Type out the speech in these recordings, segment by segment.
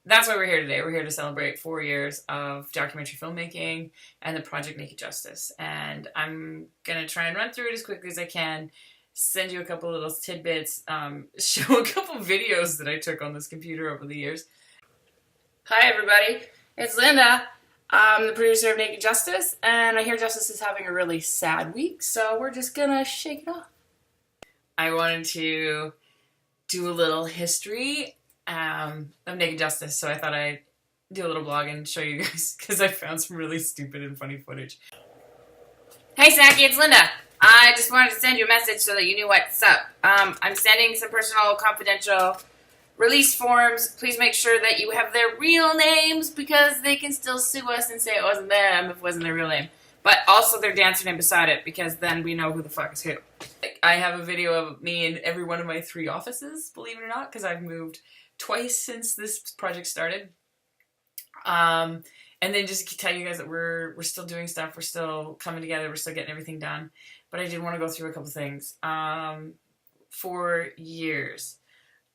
that's why we're here today. We're here to celebrate 4 years of documentary filmmaking and the Project Naked Justice. And I'm going to try and run through it as quickly as I can, send you a couple little tidbits, show a couple videos that I took on this computer over the years. Hi, everybody. It's Linda. I'm the producer of Naked Justice, and I hear Justice is having a really sad week, so we're just going to shake it off. I wanted to do a little history of Naked Justice, so I thought I'd do a little blog and show you guys, because I found some really stupid and funny footage. Hey Snacky, it's Linda. I just wanted to send you a message so that you knew what's up. I'm sending some personal confidential release forms. Please make sure that you have their real names, because they can still sue us and say it wasn't them if it wasn't their real name. But also their dancer name beside it, because then we know who the fuck is who. I have a video of me in every one of my 3 offices, believe it or not, because I've moved twice since this project started. And then just to tell you guys that we're still doing stuff, we're still coming together, we're still getting everything done. But I did want to go through a couple things. 4 years.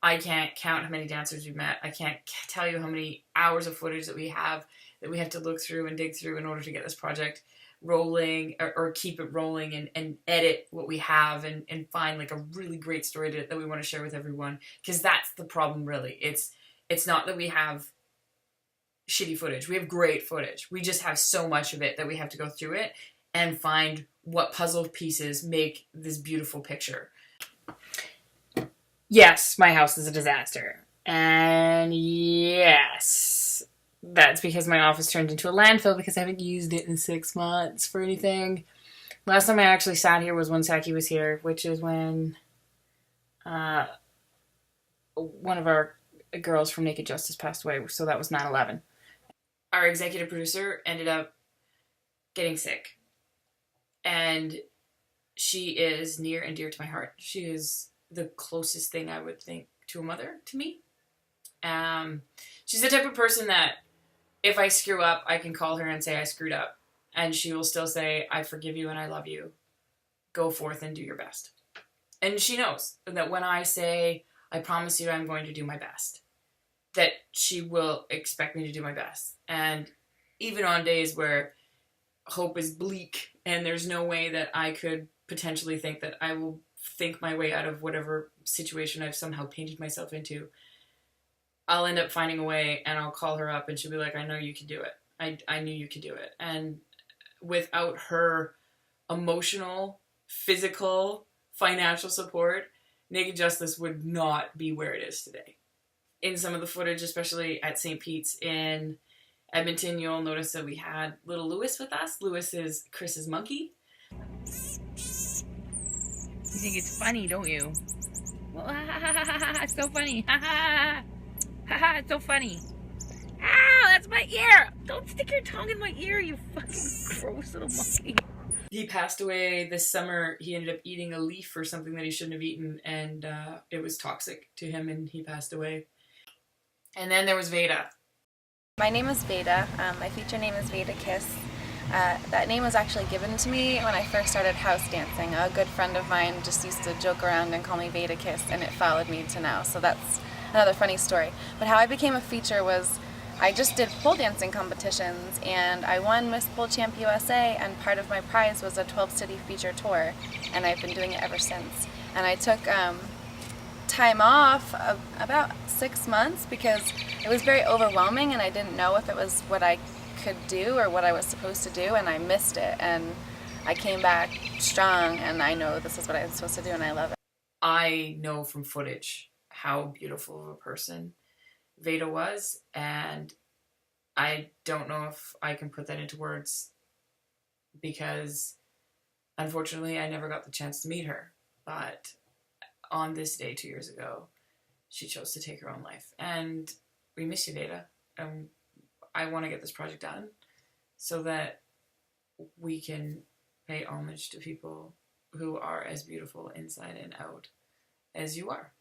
I can't count how many dancers we've met. I can't tell you how many hours of footage that we have to look through and dig through in order to get this project rolling, or keep it rolling, and edit what we have, and find like a really great story that we want to share with everyone. Because that's the problem, really. It's not that we have shitty footage. We have great footage. We just have so much of it that we have to go through it and find what puzzle pieces make this beautiful picture. Yes, my house is a disaster. And yes, that's because my office turned into a landfill because I haven't used it in 6 months for anything. Last time I actually sat here was when Saki was here, which is when one of our girls from Naked Justice passed away, so that was 9/11. Our executive producer ended up getting sick, and she is near and dear to my heart. She is the closest thing I would think to a mother to me. She's the type of person that if I screw up, I can call her and say I screwed up, and she will still say, I forgive you and I love you. Go forth and do your best. And she knows that when I say, I promise you I'm going to do my best, that she will expect me to do my best. And even on days where hope is bleak and there's no way that I could potentially think that I will think my way out of whatever situation I've somehow painted myself into, I'll end up finding a way, and I'll call her up and she'll be like, I know you can do it. I knew you could do it. And without her emotional, physical, financial support, Naked Justice would not be where it is today. In some of the footage, especially at St. Pete's in Edmonton, you'll notice that we had little Lewis with us. Lewis is Chris's monkey. You think it's funny, don't you? Well, it's so funny. It's so funny. Ow, that's my ear. Don't stick your tongue in my ear, you fucking gross little monkey. He passed away this summer. He ended up eating a leaf or something that he shouldn't have eaten, and it was toxic to him, and he passed away. And then there was Veda. My name is Veda. My feature name is Veda Kiss. That name was actually given to me when I first started house dancing. A good friend of mine just used to joke around and call me Veda Kiss, and it followed me to now. So that's another funny story. But how I became a feature was I just did pole dancing competitions, and I won Miss Pole Champ USA, and part of my prize was a 12-city feature tour, and I've been doing it ever since. And I took time off of about 6 months because it was very overwhelming, and I didn't know if it was what I could do or what I was supposed to do, and I missed it, and I came back strong, and I know this is what I'm supposed to do, and I love it. I know from footage how beautiful of a person Veda was, and I don't know if I can put that into words because unfortunately I never got the chance to meet her. But on this day 2 years ago, she chose to take her own life, and we miss you, Veda. I want to get this project done so that we can pay homage to people who are as beautiful inside and out as you are.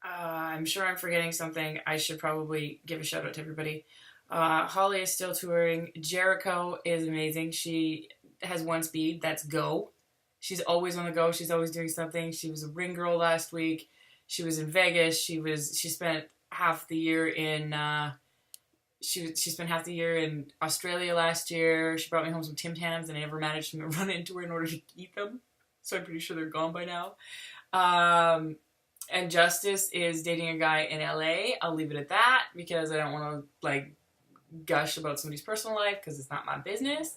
I'm sure I'm forgetting something. I should probably give a shout out to everybody. Holly is still touring. Jericho is amazing. She has one speed, that's go. She's always on the go. She's always doing something. She was a ring girl last week. She was in Vegas. She spent half the year in she spent half the year in Australia last year. She brought me home some Tim Tams, and I never managed to run into her in order to eat them. So I'm pretty sure they're gone by now. And Justice is dating a guy in LA. I'll leave it at that because I don't want to like gush about somebody's personal life because it's not my business.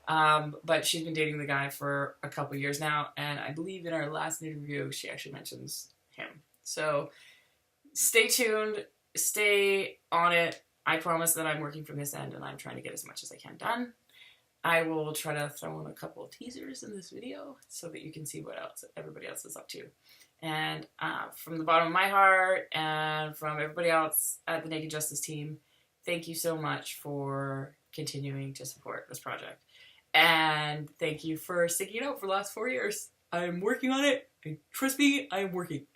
But she's been dating the guy for a couple years now, and I believe in our last interview she actually mentions him. So stay tuned, stay on it. I promise that I'm working from this end and I'm trying to get as much as I can done. I will try to throw in a couple of teasers in this video so that you can see what else everybody else is up to. And from the bottom of my heart and from everybody else at the Naked Justice team, thank you so much for continuing to support this project. And thank you for sticking it out for the last 4 years. I'm working on it. And trust me, I'm working.